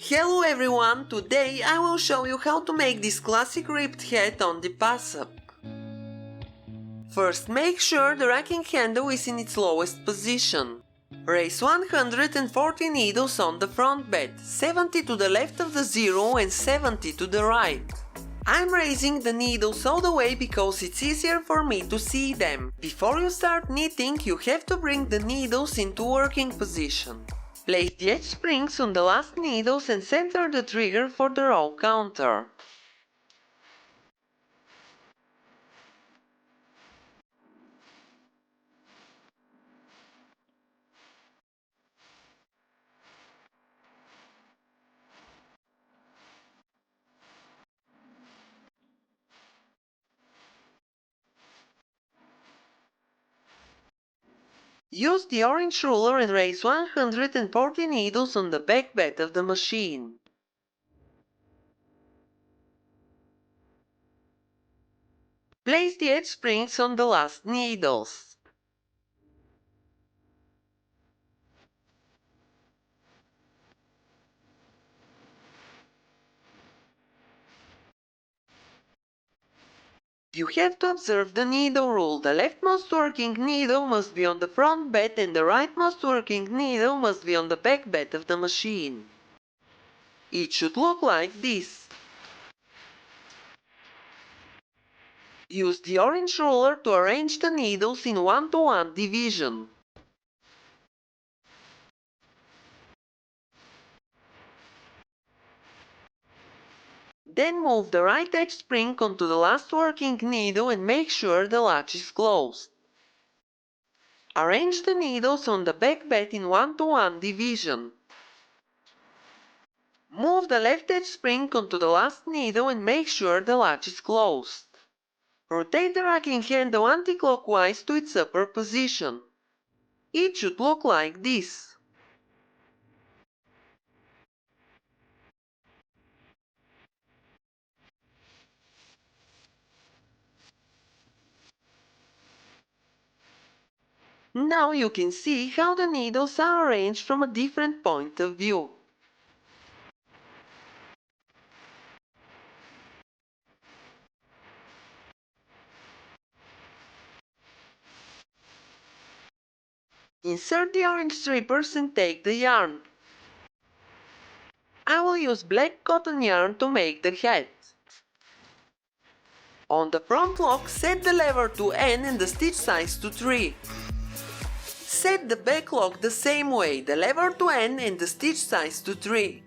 Hello everyone, today I will show you how to make this classic ribbed hat on the Passap. First, make sure the racking handle is in its lowest position. Raise 140 needles on the front bed, 70 to the left of the zero and 70 to the right. I'm raising the needles all the way because it's easier for me to see them. Before you start knitting, you have to bring the needles into working position. Place the edge springs on the last needles and center the trigger for the row counter. Use the orange ruler and raise 140 needles on the back bed of the machine. Place the edge springs on the last needles. You have to observe the needle rule. The leftmost working needle must be on the front bed and the rightmost working needle must be on the back bed of the machine. It should look like this. Use the orange ruler to arrange the needles in 1-to-1 division. Then move the right edge spring onto the last working needle and make sure the latch is closed. Arrange the needles on the back bed in 1-to-1 division. Move the left edge spring onto the last needle and make sure the latch is closed. Rotate the racking handle anti-clockwise to its upper position. It should look like this. Now you can see how the needles are arranged from a different point of view. Insert the orange strippers and take the yarn. I will use black cotton yarn to make the hat. On the front lock, set the lever to N and the stitch size to 3. Set the back lock the same way, the lever to N and the stitch size to 3.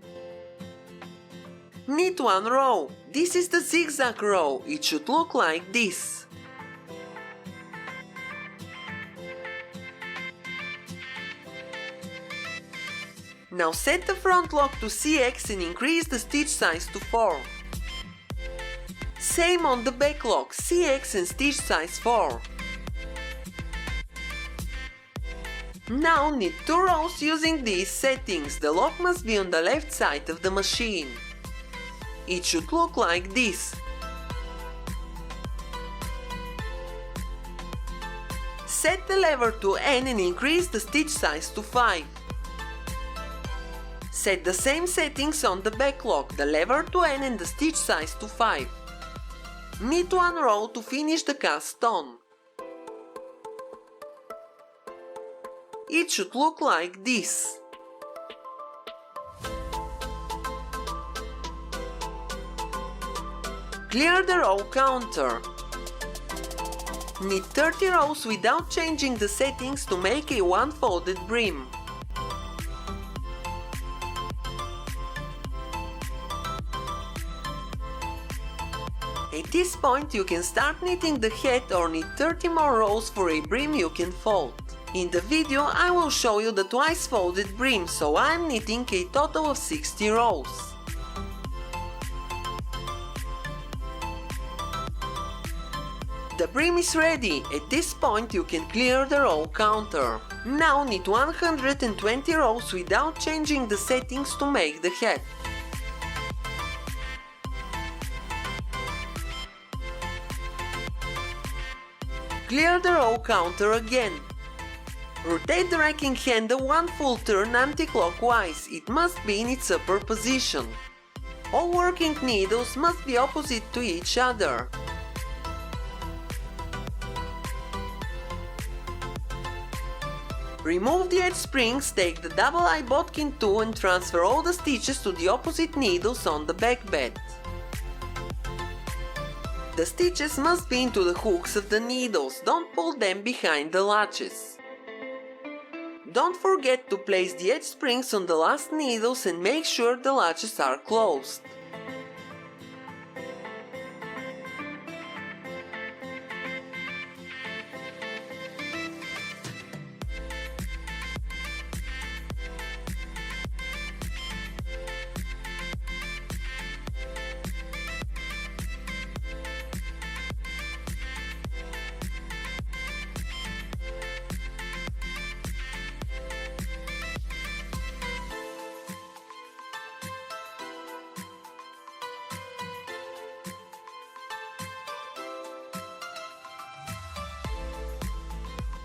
Knit one row. This is the zigzag row. It should look like this. Now set the front lock to CX and increase the stitch size to 4. Same on the back lock, CX and stitch size 4. Now knit 2 rows using these settings. The lock must be on the left side of the machine. It should look like this. Set the lever to N and increase the stitch size to 5. Set the same settings on the back lock, the lever to N and the stitch size to 5. Knit one row to finish the cast on. It should look like this. Clear the row counter. Knit 30 rows without changing the settings to make a one-folded brim. At this point you can start knitting the hat or knit 30 more rows for a brim you can fold. In the video I will show you the twice folded brim, so I am knitting a total of 60 rows. The brim is ready. At this point you can clear the row counter. Now knit 120 rows without changing the settings to make the hat. Clear the row counter again. Rotate the racking handle one full turn anti-clockwise, it must be in its upper position. All working needles must be opposite to each other. Remove the edge springs, take the double-eye bodkin tool and transfer all the stitches to the opposite needles on the back bed. The stitches must be into the hooks of the needles, don't pull them behind the latches. Don't forget to place the edge springs on the last needles and make sure the latches are closed.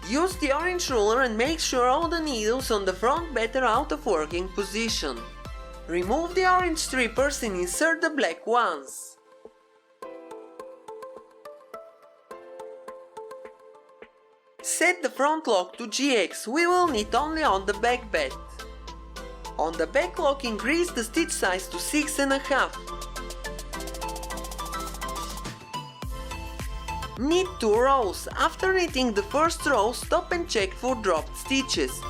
Use the orange ruler and make sure all the needles on the front bed are out of working position. Remove the orange strippers and insert the black ones. Set the front lock to GX, we will knit only on the back bed. On the back lock increase the stitch size to 6.5. Knit 2 rows. After knitting the first row, stop and check for dropped stitches.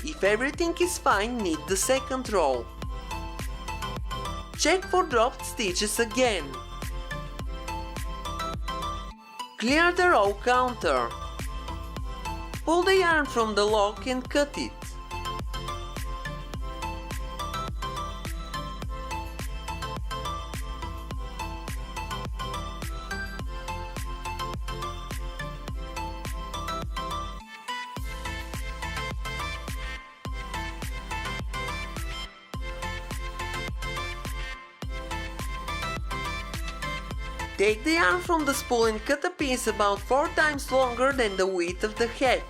If everything is fine, knit the second row. Check for dropped stitches again. Clear the row counter. Pull the yarn from the lock and cut it. Take the yarn from the spool and cut a piece about 4 times longer than the width of the head.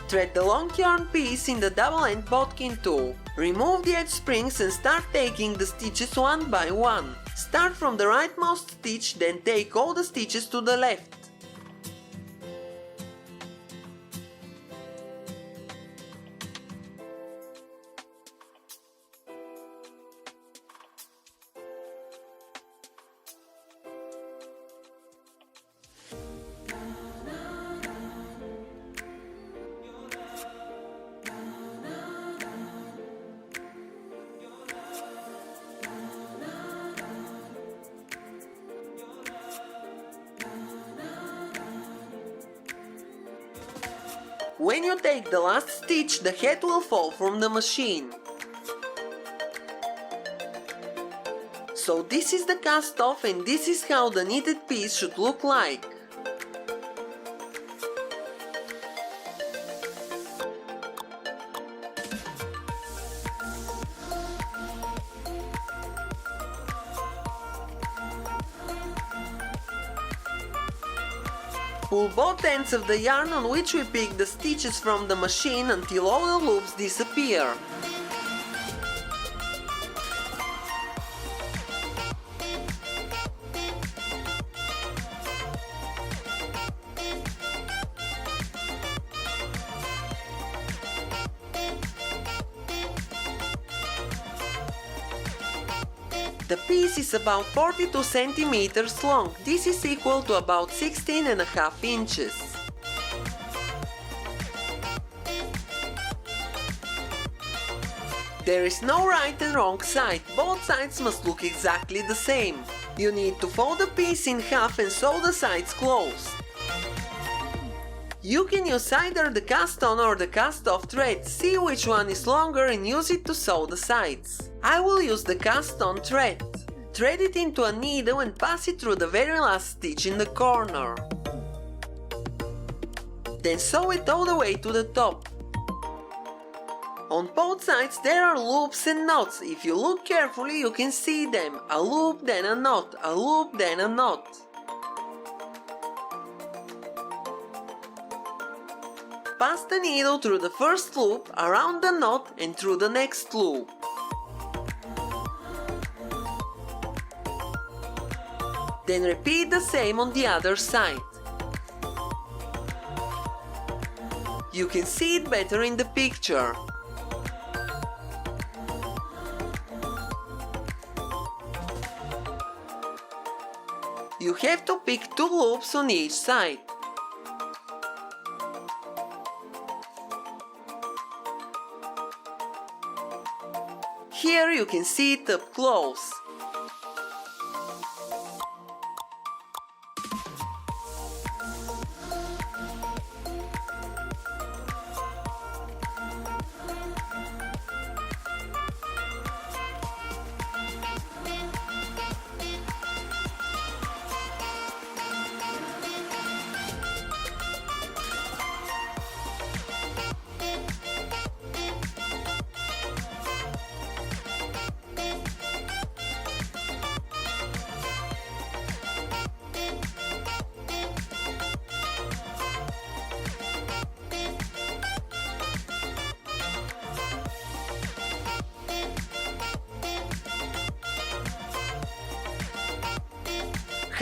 Thread the long yarn piece in the double-end bodkin tool. Remove the edge springs and start taking the stitches one by one. Start from the rightmost stitch, then take all the stitches to the left. When you take the last stitch, the head will fall from the machine. So this is the cast off and this is how the knitted piece should look like. Pull both ends of the yarn on which we pick the stitches from the machine until all the loops disappear. The piece is about 42 centimeters long. This is equal to about 16.5 inches. There is no right and wrong side. Both sides must look exactly the same. You need to fold the piece in half and sew the sides closed. You can use either the cast on or the cast off thread. See which one is longer and use it to sew the sides. I will use the cast on thread. Thread it into a needle and pass it through the very last stitch in the corner. Then sew it all the way to the top. On both sides there are loops and knots. If you look carefully you can see them. A loop, then a knot, a loop, then a knot. Pass the needle through the first loop, around the knot and through the next loop. Then repeat the same on the other side. You can see it better in the picture. You have to pick 2 loops on each side. Here you can see it up close.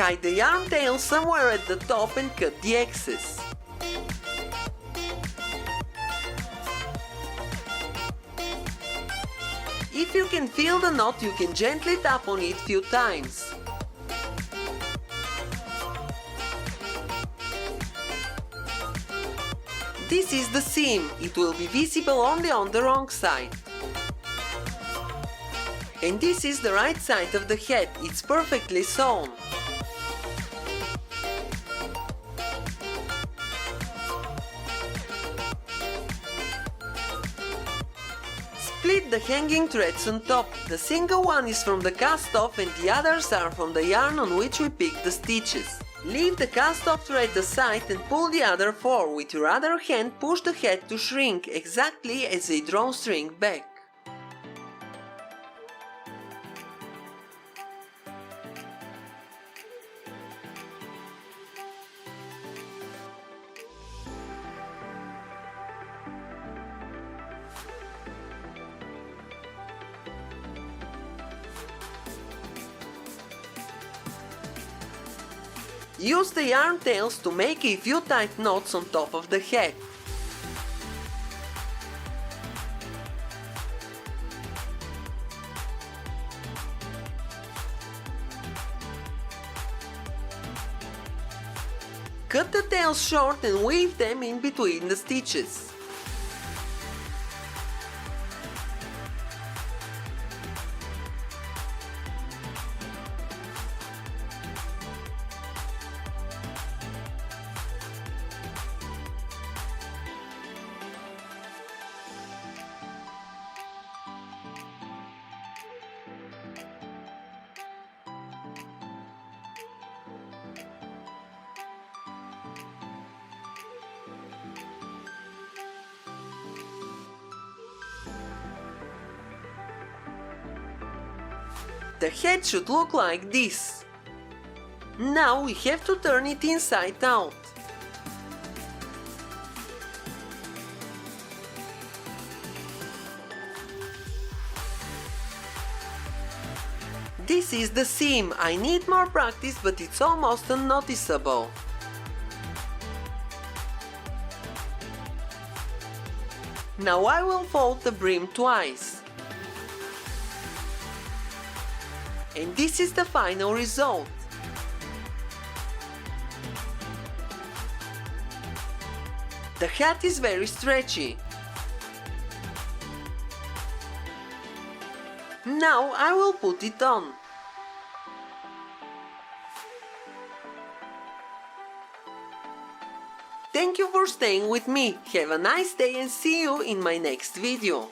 Hide the yarn tail somewhere at the top and cut the excess. If you can feel the knot, you can gently tap on it few times. This is the seam. It will be visible only on the wrong side. And this is the right side of the head. It's perfectly sewn. Split the hanging threads on top. The single one is from the cast off and the others are from the yarn on which we picked the stitches. Leave the cast off thread aside and pull the other 4. With your other hand push the head to shrink, exactly as a drawstring back. Use the yarn tails to make a few tight knots on top of the head. Cut the tails short and weave them in between the stitches. The head should look like this. Now we have to turn it inside out. This is the seam. I need more practice, but it's almost unnoticeable. Now I will fold the brim twice. And this is the final result. The hat is very stretchy. Now I will put it on. Thank you for staying with me. Have a nice day and see you in my next video.